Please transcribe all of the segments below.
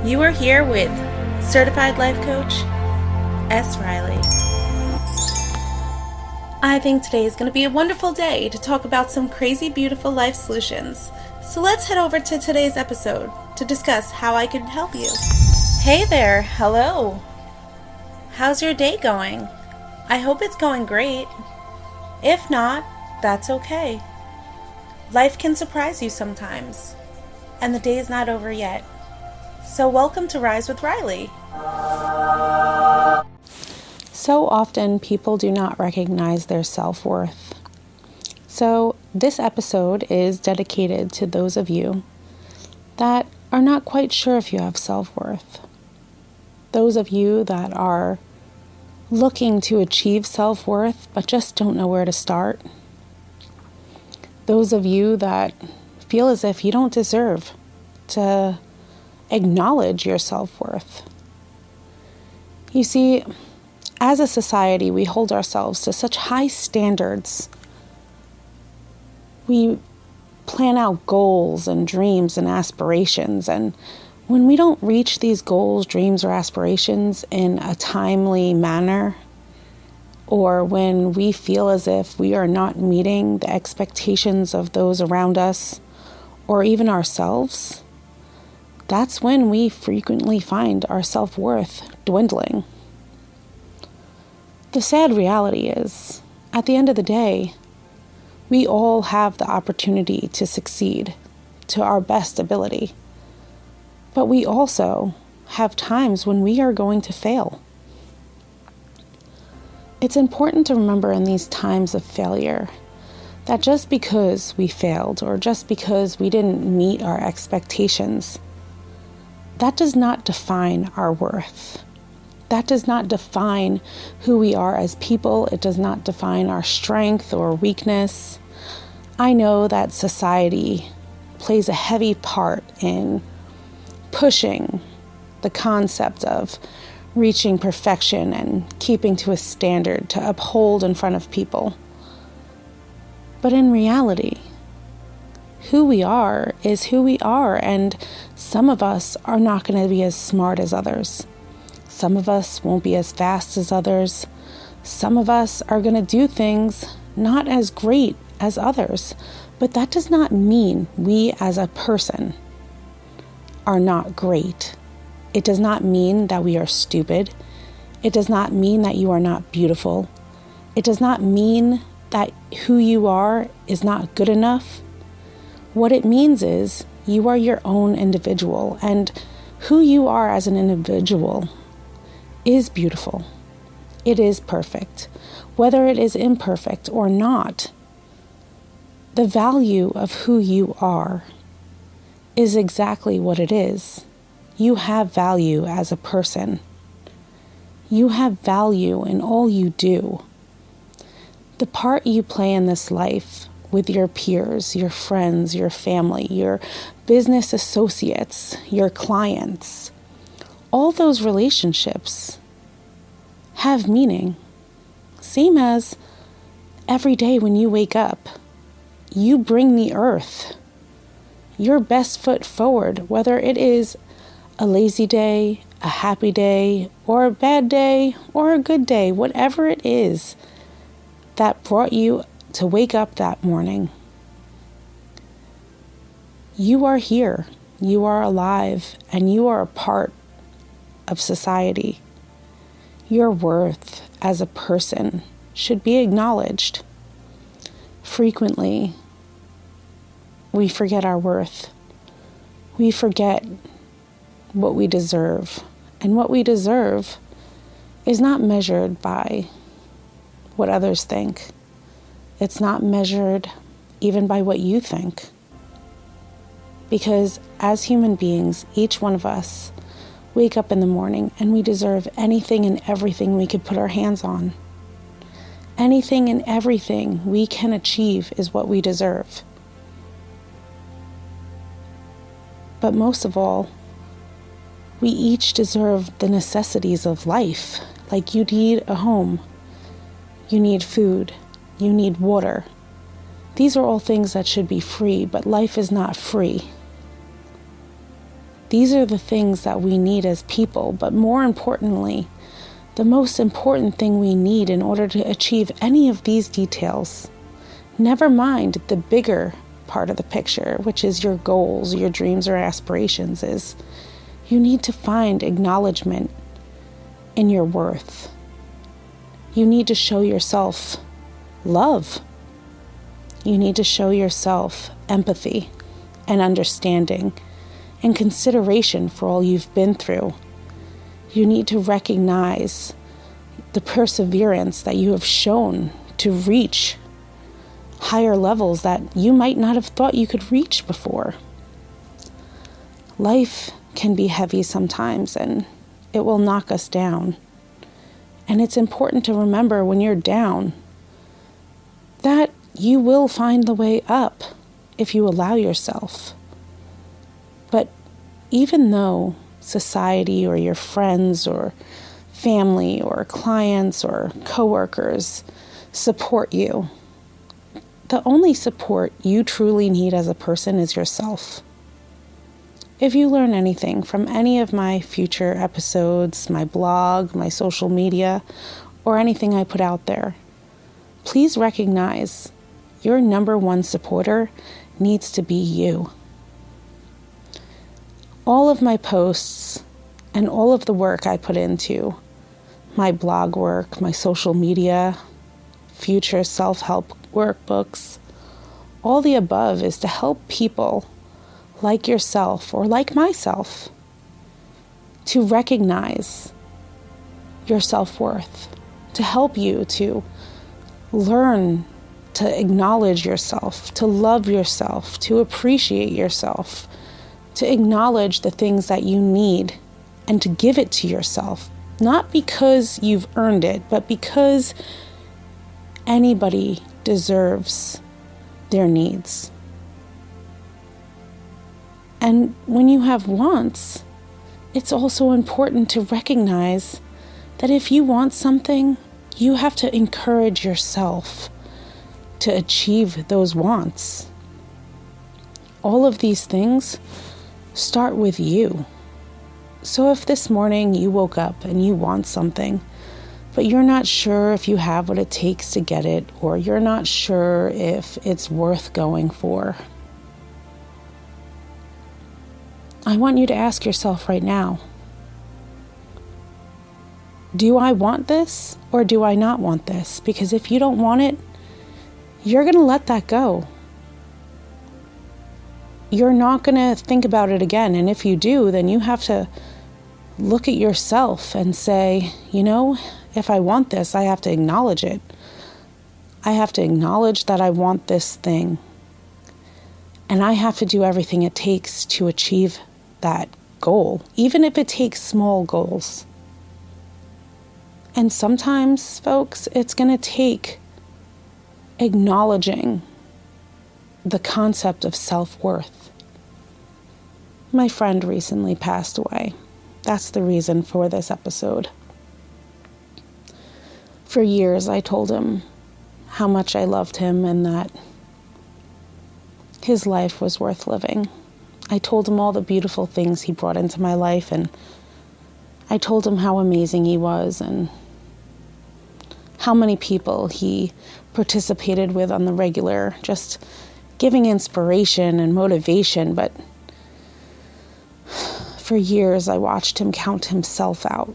You are here with Certified Life Coach S. Riley. I think today is going to be a wonderful day to talk about some crazy, beautiful life solutions. So let's head over to today's episode to discuss how I can help you. Hey there, hello. How's your day going? I hope it's going great. If not, that's okay. Life can surprise you sometimes, and the day is not over yet. So welcome to Rise with Riley. So often people do not recognize their self-worth. So this episode is dedicated to those of you that are not quite sure if you have self-worth. Those of you that are looking to achieve self-worth but just don't know where to start. Those of you that feel as if you don't deserve to acknowledge your self-worth. You see, as a society, we hold ourselves to such high standards. We plan out goals and dreams and aspirations, and when we don't reach these goals, dreams, or aspirations in a timely manner, or when we feel as if we are not meeting the expectations of those around us, or even ourselves, that's when we frequently find our self-worth dwindling. The sad reality is, at the end of the day, we all have the opportunity to succeed to our best ability. But we also have times when we are going to fail. It's important to remember in these times of failure that just because we failed or just because we didn't meet our expectations, that does not define our worth. That does not define who we are as people. It does not define our strength or weakness. I know that society plays a heavy part in pushing the concept of reaching perfection and keeping to a standard to uphold in front of people. But in reality, who we are is who we are, and some of us are not going to be as smart as others. Some of us won't be as fast as others. Some of us are going to do things not as great as others, but that does not mean we as a person are not great. It does not mean that we are stupid. It does not mean that you are not beautiful. It does not mean that who you are is not good enough. What it means is you are your own individual, and who you are as an individual is beautiful. It is perfect. Whether it is imperfect or not, the value of who you are is exactly what it is. You have value as a person. You have value in all you do. The part you play in this life with your peers, your friends, your family, your business associates, your clients, all those relationships have meaning. Same as every day when you wake up, you bring the earth your best foot forward, whether it is a lazy day, a happy day, or a bad day, or a good day, whatever it is that brought you to wake up that morning. You are here, you are alive, and you are a part of society. Your worth as a person should be acknowledged. Frequently, we forget our worth. We forget what we deserve. And what we deserve is not measured by what others think. It's not measured even by what you think. Because as human beings, each one of us wake up in the morning and we deserve anything and everything we could put our hands on. Anything and everything we can achieve is what we deserve. But most of all, we each deserve the necessities of life. Like you need a home, you need food, you need water. These are all things that should be free, but life is not free. These are the things that we need as people, but more importantly, the most important thing we need in order to achieve any of these details, never mind the bigger part of the picture, which is your goals, your dreams, or aspirations, is you need to find acknowledgement in your worth. You need to show yourself love. You need to show yourself empathy and understanding and consideration for all you've been through. You need to recognize the perseverance that you have shown to reach higher levels that you might not have thought you could reach before. Life can be heavy sometimes, and it will knock us down. And it's important to remember when you're down that you will find the way up if you allow yourself. But even though society or your friends or family or clients or coworkers support you, the only support you truly need as a person is yourself. If you learn anything from any of my future episodes, my blog, my social media, or anything I put out there, please recognize your number one supporter needs to be you. All of my posts and all of the work I put into my blog work, my social media, future self-help workbooks, all the above is to help people like yourself or like myself to recognize your self-worth, to help you to learn to acknowledge yourself, to love yourself, to appreciate yourself, to acknowledge the things that you need and to give it to yourself, not because you've earned it, but because anybody deserves their needs. And when you have wants, it's also important to recognize that if you want something, you have to encourage yourself to achieve those wants. All of these things start with you. So if this morning you woke up and you want something, but you're not sure if you have what it takes to get it, or you're not sure if it's worth going for, I want you to ask yourself right now, do I want this or do I not want this? Because if you don't want it, you're going to let that go. You're not going to think about it again. And if you do, then you have to look at yourself and say, you know, if I want this, I have to acknowledge it. I have to acknowledge that I want this thing. And I have to do everything it takes to achieve that goal, even if it takes small goals. And sometimes, folks, it's going to take acknowledging the concept of self-worth. My friend recently passed away. That's the reason for this episode. For years, I told him how much I loved him and that his life was worth living. I told him all the beautiful things he brought into my life, and I told him how amazing he was and how many people he participated with on the regular, just giving inspiration and motivation. But for years, I watched him count himself out,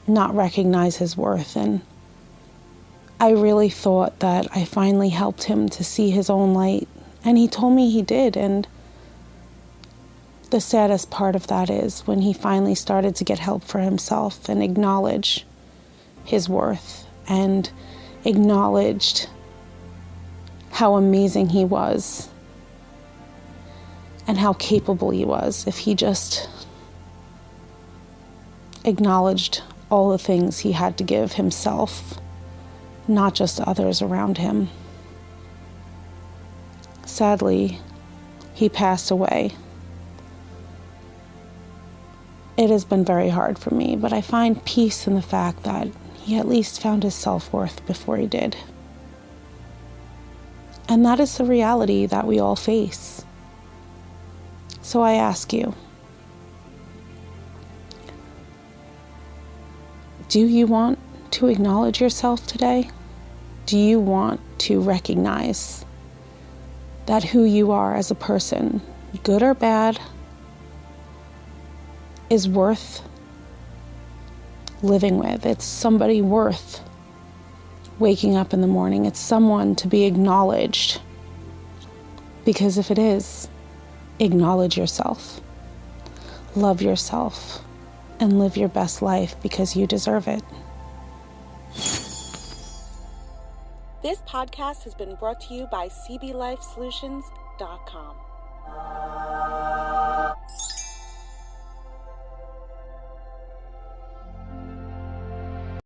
not recognize his worth, and I really thought that I finally helped him to see his own light, and he told me he did. And the saddest part of that is when he finally started to get help for himself and acknowledge his worth and acknowledged how amazing he was and how capable he was if he just acknowledged all the things he had to give himself, not just others around him. Sadly, he passed away. It has been very hard for me, but I find peace in the fact that he at least found his self-worth before he did. And that is the reality that we all face. So I ask you, Do you want to acknowledge yourself today? Do you want to recognize that who you are as a person, good or bad, is worth living with? It's somebody worth waking up in the morning. It's someone to be acknowledged. Because if it is, acknowledge yourself. Love yourself. And live your best life because you deserve it. This podcast has been brought to you by cblifesolutions.com.